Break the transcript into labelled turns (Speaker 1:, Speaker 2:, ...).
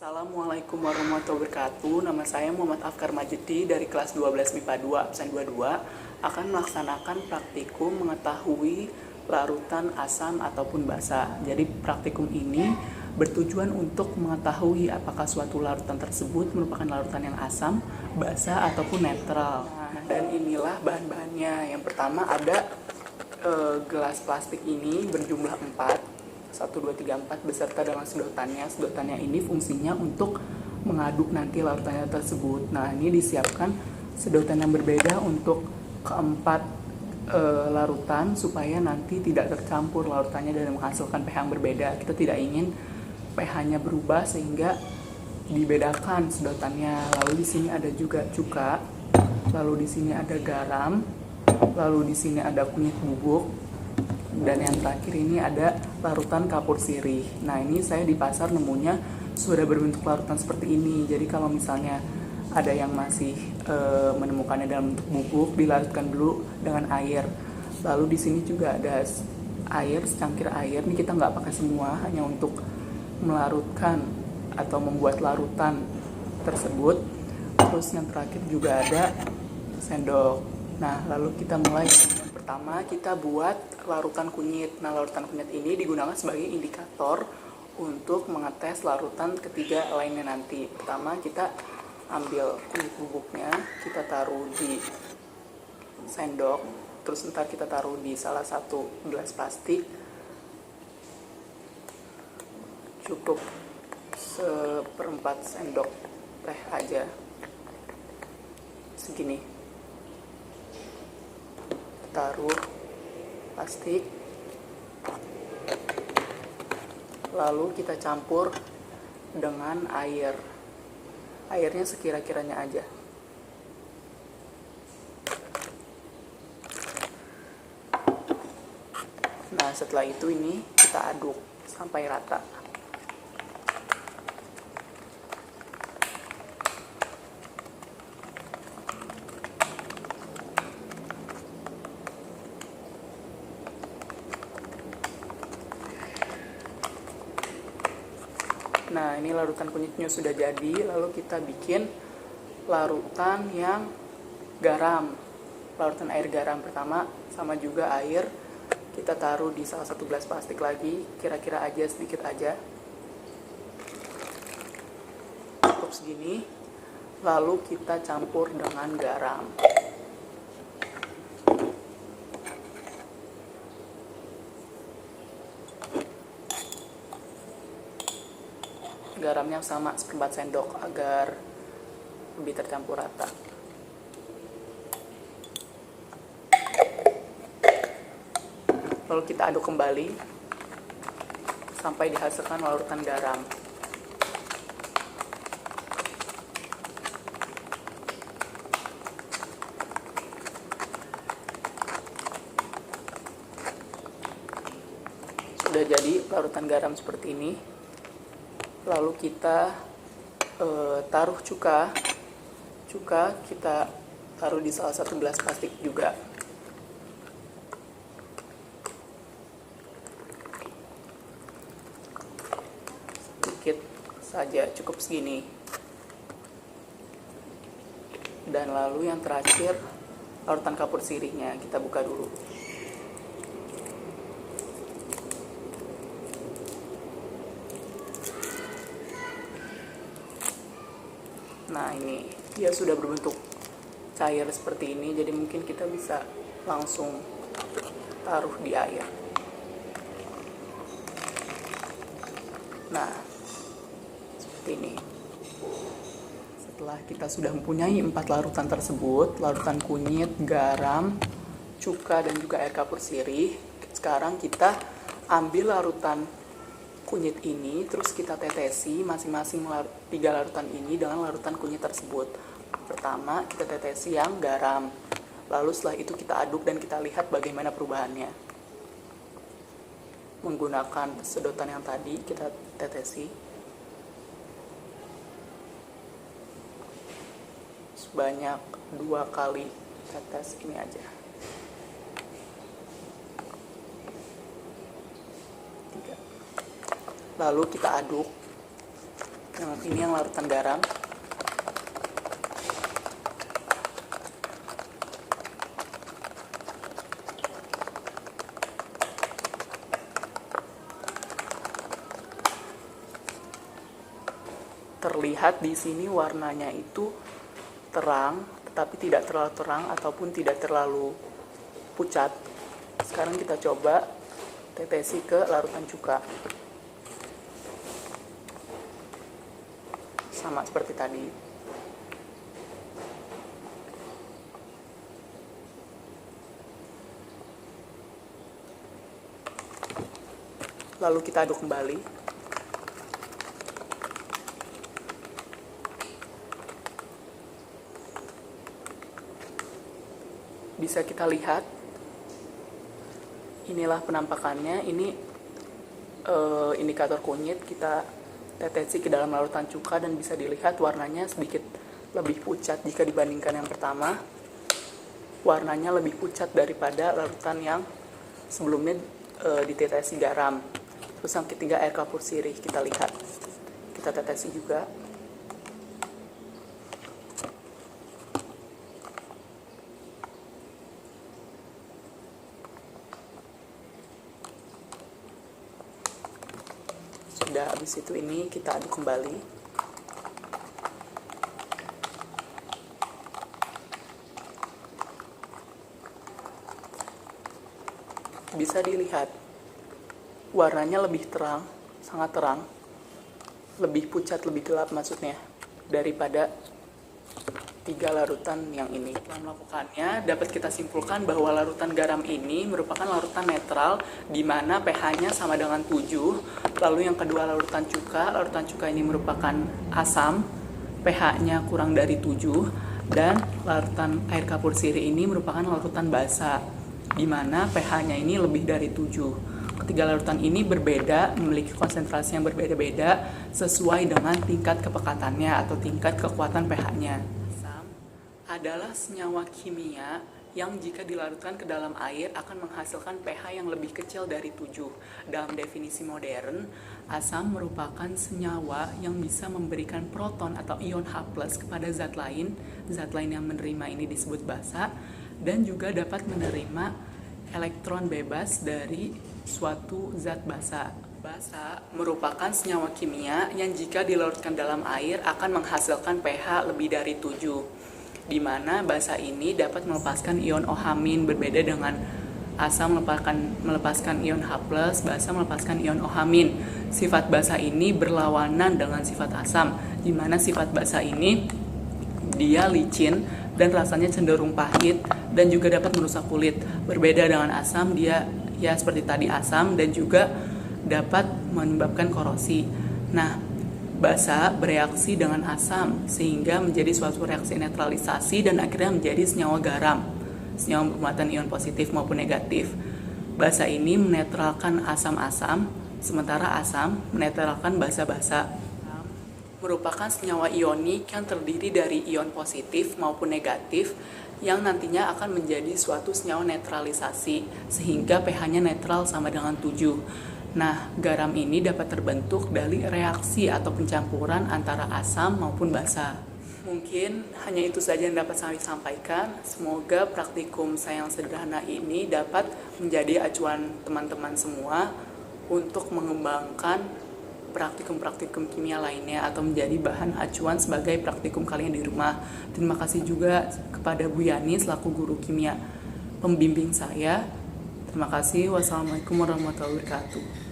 Speaker 1: Assalamualaikum warahmatullahi wabarakatuh. Nama saya Muhammad Afkar Majidi dari kelas 12 MIPA 2 absen 22 akan melaksanakan praktikum mengetahui larutan asam ataupun basa. Jadi praktikum ini bertujuan untuk mengetahui apakah suatu larutan tersebut merupakan larutan yang asam, basa ataupun netral. Dan inilah bahan-bahannya. Yang pertama ada gelas plastik ini berjumlah 4, 1, 2, 3, 4 beserta dengan sedotannya. Sedotannya ini fungsinya untuk mengaduk nanti larutannya tersebut. Nah, ini disiapkan sedotan yang berbeda untuk keempat larutan supaya nanti tidak tercampur larutannya dan menghasilkan pH yang berbeda. Kita tidak ingin pH-nya berubah sehingga dibedakan sedotannya. Lalu di sini ada juga cuka, lalu di sini ada garam, lalu di sini ada kunyit bubuk, dan yang terakhir ini ada larutan kapur sirih. Nah, ini saya di pasar nemunya sudah berbentuk larutan seperti ini. Jadi kalau misalnya ada yang masih menemukannya dalam bentuk bubuk, dilarutkan dulu dengan air. Lalu di sini juga ada air, secangkir air. Ini kita nggak pakai semua, hanya untuk melarutkan atau membuat larutan tersebut. Terus yang terakhir juga ada sendok. Nah, lalu kita mulai. Pertama kita buat larutan kunyit. Nah, larutan kunyit ini digunakan sebagai indikator untuk mengetes larutan ketiga lainnya nanti. Pertama kita ambil kunyit bubuknya, kita taruh di sendok, terus ntar kita taruh di salah satu gelas plastik. Cukup 1/4 sendok teh aja, segini. Taruh plastik, lalu kita campur dengan air. Airnya sekira-kiranya aja. Nah, setelah itu ini kita aduk sampai rata. Nah, ini larutan kunyitnya sudah jadi. Lalu kita bikin larutan yang garam. Larutan air garam pertama sama juga air. Kita taruh di salah satu gelas plastik lagi, kira-kira aja, sedikit aja. Cukup segini. Lalu kita campur dengan garam. Garamnya sama 1/4 sendok agar lebih tercampur rata. Lalu kita aduk kembali sampai dihasilkan larutan garam. Sudah jadi larutan garam seperti ini. Lalu kita taruh cuka kita taruh di salah satu gelas plastik juga. Sedikit saja, cukup segini. Dan lalu yang terakhir larutan kapur sirihnya kita buka dulu. Nah, ini dia sudah berbentuk cair seperti ini, jadi mungkin kita bisa langsung taruh di air. Nah, seperti ini. Setelah kita sudah mempunyai 4 larutan tersebut, larutan kunyit, garam, cuka, dan juga air kapur sirih, sekarang kita ambil larutan kunyit ini, terus kita tetesi masing-masing 3 larutan ini dengan larutan kunyit tersebut. Pertama kita tetesi yang garam, lalu setelah itu kita aduk dan kita lihat bagaimana perubahannya. Menggunakan sedotan yang tadi kita tetesi sebanyak 2 kali tetes ini aja. Lalu kita aduk Yang ini yang larutan garam. Terlihat di sini warnanya itu terang, tetapi tidak terlalu terang ataupun tidak terlalu pucat. Sekarang kita coba tetesi ke larutan cuka. Sama seperti tadi. Lalu kita aduk kembali. Bisa kita lihat, inilah penampakannya. Ini indikator kunyit. Kita tetesi ke dalam larutan cuka dan bisa dilihat warnanya sedikit lebih pucat jika dibandingkan yang pertama. Warnanya lebih pucat daripada larutan yang sebelumnya ditetesi garam. Terus yang ketiga air kapur sirih, kita lihat. Kita tetesi juga. Sudah habis itu ini kita aduk kembali. Bisa dilihat warnanya lebih terang, sangat terang, lebih pucat, lebih gelap maksudnya daripada 3 larutan yang ini. Setelah melakukannya, dapat kita simpulkan bahwa larutan garam ini merupakan larutan netral di mana pH-nya sama dengan 7. Lalu yang kedua larutan cuka ini merupakan asam, pH-nya kurang dari 7. Dan larutan air kapur sirih ini merupakan larutan basa di mana pH-nya ini lebih dari 7. Ketiga larutan ini berbeda, memiliki konsentrasi yang berbeda-beda sesuai dengan tingkat kepekatannya atau tingkat kekuatan pH-nya. Adalah senyawa kimia yang jika dilarutkan ke dalam air akan menghasilkan pH yang lebih kecil dari 7. Dalam definisi modern, asam merupakan senyawa yang bisa memberikan proton atau ion H+ kepada zat lain yang menerima ini disebut basa, dan juga dapat menerima elektron bebas dari suatu zat basa. Basa merupakan senyawa kimia yang jika dilarutkan dalam air akan menghasilkan pH lebih dari 7. Di mana basa ini dapat melepaskan ion OH- berbeda dengan asam melepaskan ion H+, basa melepaskan ion OH-. Sifat basa ini berlawanan dengan sifat asam, di mana sifat basa ini dia licin dan rasanya cenderung pahit dan juga dapat merusak kulit. Berbeda dengan asam, dia ya seperti tadi asam dan juga dapat menyebabkan korosi. Nah, basa bereaksi dengan asam sehingga menjadi suatu reaksi netralisasi dan akhirnya menjadi senyawa garam, senyawa bermuatan ion positif maupun negatif. Basa ini menetralkan asam-asam, sementara asam menetralkan basa-basa. Merupakan senyawa ionik yang terdiri dari ion positif maupun negatif yang nantinya akan menjadi suatu senyawa netralisasi sehingga pH-nya netral sama dengan 7. Nah, garam ini dapat terbentuk dari reaksi atau pencampuran antara asam maupun basa. Mungkin hanya itu saja yang dapat saya sampaikan. Semoga praktikum saya yang sederhana ini dapat menjadi acuan teman-teman semua untuk mengembangkan praktikum-praktikum kimia lainnya atau menjadi bahan acuan sebagai praktikum kalian di rumah. Terima kasih juga kepada Bu Yani selaku guru kimia pembimbing saya. Terima kasih. Wassalamualaikum warahmatullahi wabarakatuh.